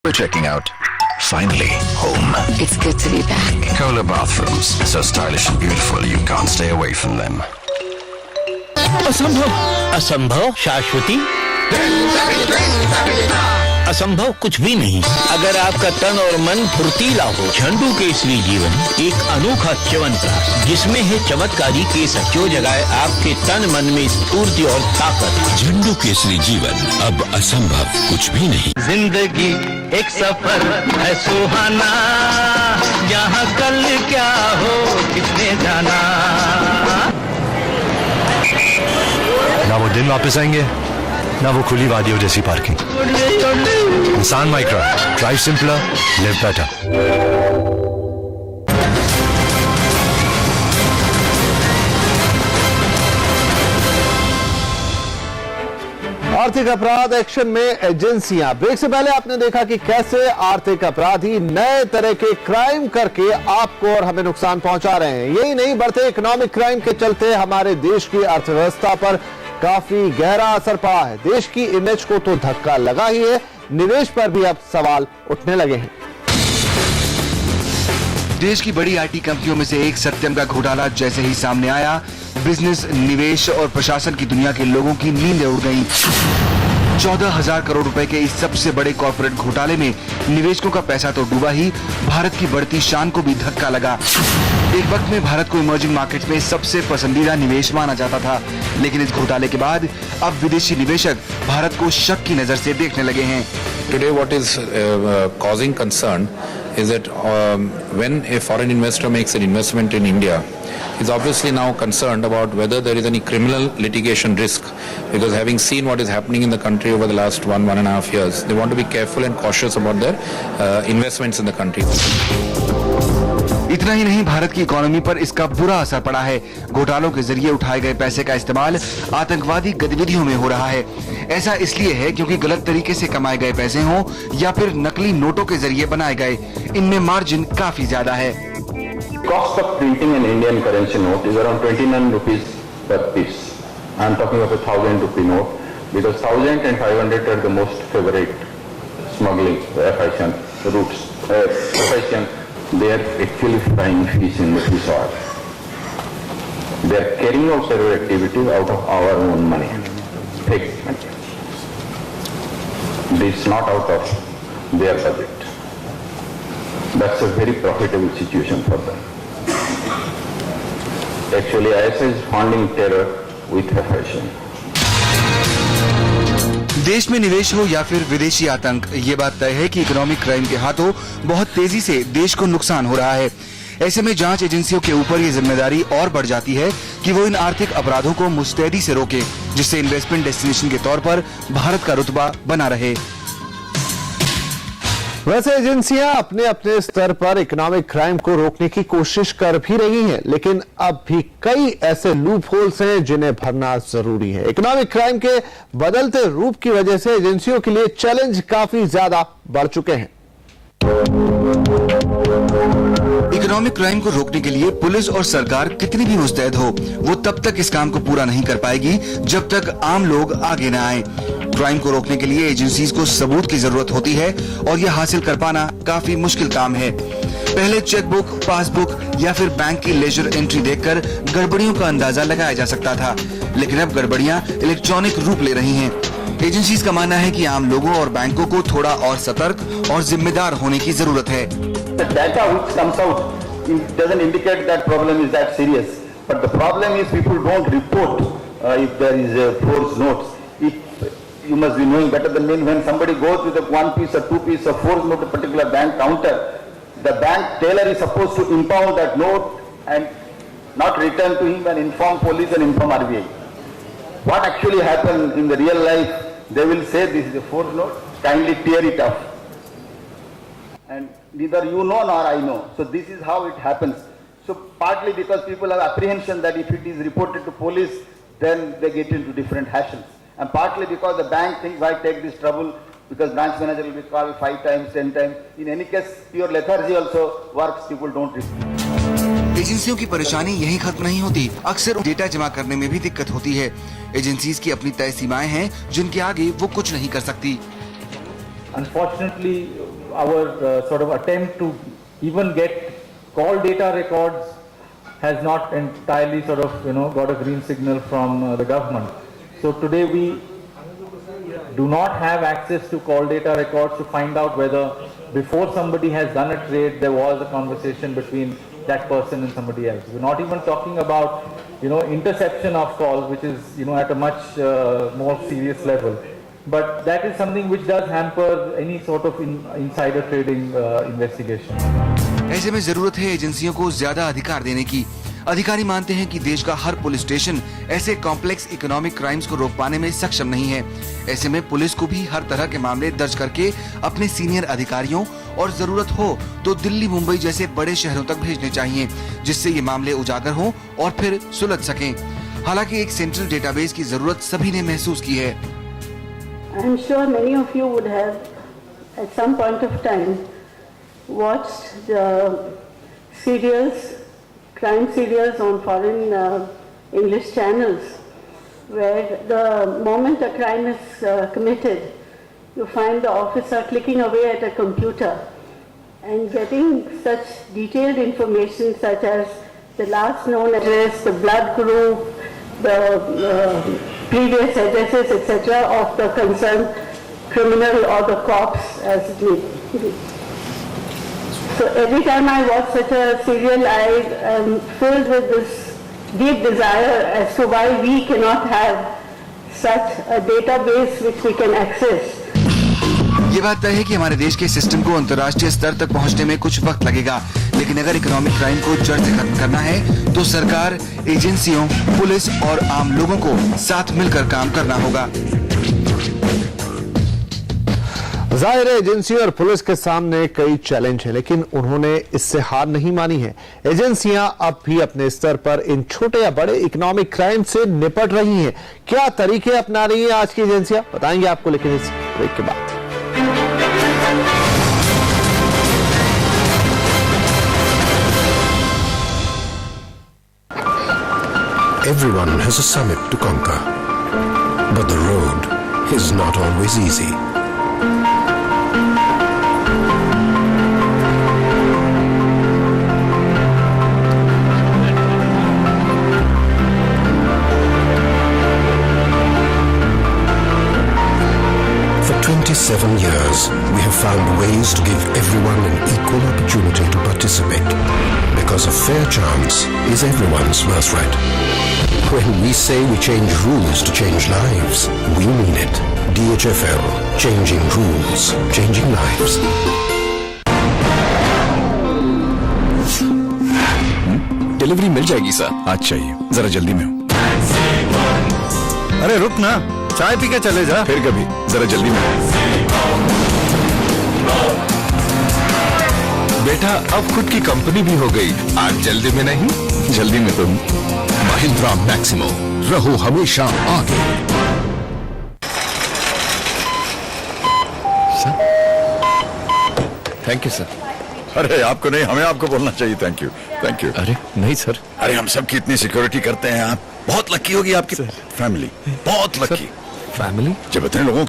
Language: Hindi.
We're checking out. Finally, home. It's good to be back. Kohler bathrooms. So stylish and beautiful, you can't stay away from them. असंभव, असंभव शाश्वती, असंभव कुछ भी नहीं। अगर आपका तन और मन फुर्तीला हो, झंडू केसरी जीवन एक अनोखा च्यवनप्राश जिसमें है चमत्कारी केसर जो जगाए आपके तन मन में स्फूर्ति और ताकत। झंडू केसरी जीवन अब असंभव कुछ भी नहीं। जिंदगी एक सफर है सुहाना, यहाँ कल क्या हो किसने जाना। ना वो दिन वापस आएंगे, ना वो खुली वादियों जैसी पार्किंग। इंसान Micra, drive simpler, live better. आर्थिक अपराध एक्शन में एजेंसियां। ब्रेक से पहले आपने देखा कि कैसे आर्थिक अपराधी नए तरह के क्राइम करके आपको और हमें नुकसान पहुंचा रहे हैं। यही नहीं, बढ़ते इकोनॉमिक क्राइम के चलते हमारे देश की अर्थव्यवस्था पर काफी गहरा असर पड़ा है। देश की इमेज को तो धक्का लगा ही है, निवेश पर भी अब सवाल उठने लगे हैं। देश की बड़ी आईटी कंपनियों में से एक सत्यम का घोटाला जैसे ही सामने आया, बिजनेस, निवेश और प्रशासन की दुनिया के लोगों की नींदें उड़ गईं। 14,000 करोड़ रुपए के इस सबसे बड़े कॉर्पोरेट घोटाले में निवेशकों का पैसा तो डूबा ही, भारत की बढ़ती शान को भी धक्का लगा। एक वक्त में भारत को इमर्जिंग मार्केट में सबसे पसंदीदा निवेश माना जाता था, लेकिन इस घोटाले के बाद अब विदेशी निवेशक भारत को शक की नजर से देखने लगे हैं। Today what is causing concern is that when a foreign investor makes an investment in India, he's obviously now concerned about whether there is any criminal litigation risk, because having seen what is happening in the country over the last 1.5 years, they want to be careful and cautious about their investments in the country. इतना ही नहीं, भारत की इकोनॉमी पर इसका बुरा असर पड़ा है। घोटालों के जरिए उठाए गए पैसे का इस्तेमाल आतंकवादी गतिविधियों में हो रहा है। ऐसा इसलिए है क्योंकि गलत तरीके से कमाए गए पैसे हों या फिर नकली नोटों के जरिए बनाए गए, इनमें मार्जिन काफी ज्यादा है। Cost of printing an Indian currency note is around 29 rupees per piece. I am talking of a 1,000 rupee note because 1,000 and 500 are the most favorite smuggling routes. They are actually frying fish in the fish oil. They are carrying out several activities out of our own money, fake money. This is not out of their budget. That's a very profitable situation for them. Actually, ISI is funding terror with fashion. देश में निवेश हो या फिर विदेशी आतंक, ये बात तय है कि इकोनॉमिक क्राइम के हाथों बहुत तेजी से देश को नुकसान हो रहा है। ऐसे में जांच एजेंसियों के ऊपर ये जिम्मेदारी और बढ़ जाती है कि वो इन आर्थिक अपराधों को मुस्तैदी से रोके, जिससे इन्वेस्टमेंट डेस्टिनेशन के तौर पर भारत का रुतबा बना रहे। वैसे एजेंसियां अपने अपने स्तर पर इकोनॉमिक क्राइम को रोकने की कोशिश कर भी रही हैं, लेकिन अब भी कई ऐसे लूप होल्स हैं जिन्हें भरना जरूरी है। इकोनॉमिक क्राइम के बदलते रूप की वजह से एजेंसियों के लिए चैलेंज काफी ज्यादा बढ़ चुके हैं। इकोनॉमिक क्राइम को रोकने के लिए पुलिस और सरकार कितनी भी मुस्तैद हो, वो तब तक इस काम को पूरा नहीं कर पाएगी जब तक आम लोग आगे न आए। क्राइम को रोकने के लिए एजेंसीज को सबूत की जरूरत होती है और यह हासिल कर पाना काफी मुश्किल काम है। पहले चेकबुक, पासबुक या फिर बैंक की लेजर एंट्री देखकर गड़बड़ियों का अंदाजा लगाया जा सकता था, लेकिन अब गड़बड़ियां इलेक्ट्रॉनिक रूप ले रही हैं। एजेंसीज का मानना है कि आम लोगों और बैंकों को थोड़ा और सतर्क और जिम्मेदार होने की जरूरत है। The data which comes out doesn't indicate that problem is that serious, but the problem is people don't report if there is a forged notes. You must be knowing better than me, when somebody goes with a 1 piece or 2 piece of forged note to a particular bank counter, the bank teller is supposed to impound that note and not return to him and inform police and inform RBI. What actually happened in the real life, they will say this is a forged note, kindly tear it off. And neither you know nor I know. So this is how it happens. So partly because people have apprehension that if it is reported to police, then they get into different hassles. And partly because the bank thinks, why take this trouble, because branch manager will be called 5 times, 10 times. In any case, pure lethargy also works, people don't report. एजेंसियों की परेशानी यही खत्म नहीं होती, अक्सर डेटा जमा करने में भी दिक्कत होती है। एजेंसीज की अपनी तय सीमाएं हैं जिनके आगे वो कुछ नहीं कर सकती। Unfortunately, our sort of attempt to even get call data records has not entirely sort of, got a green signal from the government. So today we do not have access to call data records to find out whether before somebody has done a trade, there was a conversation between that person and somebody else. We're not even talking about, interception of calls, which is, at a much more serious level. But that is something which does hamper any sort of insider trading investigation. ऐसे में जरूरत है एजेंसियों को ज्यादा अधिकार देने की। अधिकारी मानते हैं कि देश का हर पुलिस स्टेशन ऐसे कॉम्प्लेक्स इकोनॉमिक क्राइम्स को रोक पाने में सक्षम नहीं है। ऐसे में पुलिस को भी हर तरह के मामले दर्ज करके अपने सीनियर अधिकारियों और जरूरत हो तो दिल्ली, मुंबई जैसे बड़े शहरों तक भेजने चाहिए, जिससे ये मामले उजागर हों और फिर सुलझ सकें। हालांकि एक सेंट्रल डेटाबेस की जरूरत सभी ने महसूस की है। I'm sure many of you would have at some point of time watched the crime serials on foreign English channels, where the moment a crime is committed, you find the officer clicking away at a computer and getting such detailed information such as the last known address, the blood group, the previous addresses, etc. of the concerned criminal or the cops as it may be. So every time I watch such a serial, I am filled with this deep desire as to why we cannot have such a database which we can access. ये बात तय है कि हमारे देश के सिस्टम को अंतर्राष्ट्रीय स्तर तक पहुंचने में कुछ वक्त लगेगा, लेकिन अगर इकोनॉमिक क्राइम को जड़ से खत्म करना है तो सरकार, एजेंसियों, पुलिस और आम लोगों को साथ मिलकर काम करना होगा। जाहिर है एजेंसी और पुलिस के सामने कई चैलेंज हैं, लेकिन उन्होंने इससे हार नहीं मानी है। एजेंसियां अब भी अपने स्तर पर इन छोटे या बड़े इकोनॉमिक क्राइम से निपट रही हैं। क्या तरीके अपना रही हैं आज की एजेंसियां, बताएंगे आपको, लेकिन इस ब्रेक के बाद। Everyone has a summit to conquer, but the road is not always easy. For 27 years, we have found ways to give everyone an equal opportunity to participate, because a fair chance is everyone's birthright. When we say we change rules to change lives, we mean it. DHFL, changing rules, changing lives. Delivery मिल जाएगी सर। आज चाहिए, जरा जल्दी में हूँ। अरे रुक ना, चाय पी के चले जा। फिर कभी, जरा जल्दी में। बेटा अब खुद की कंपनी भी हो गई, आज जल्दी में नहीं, जल्दी में तुम। महिंद्रा मैक्सिमो, रहो हमेशा आगे। Thank you sir. अरे आपको नहीं, हमें आपको बोलना चाहिए थैंक यू, थैंक यू। अरे नहीं सर। अरे हम सबकी इतनी सिक्योरिटी करते हैं, आप बहुत लकी होगी आपकी फैमिली, बहुत लकी। फैमिली? जब इतने लोगों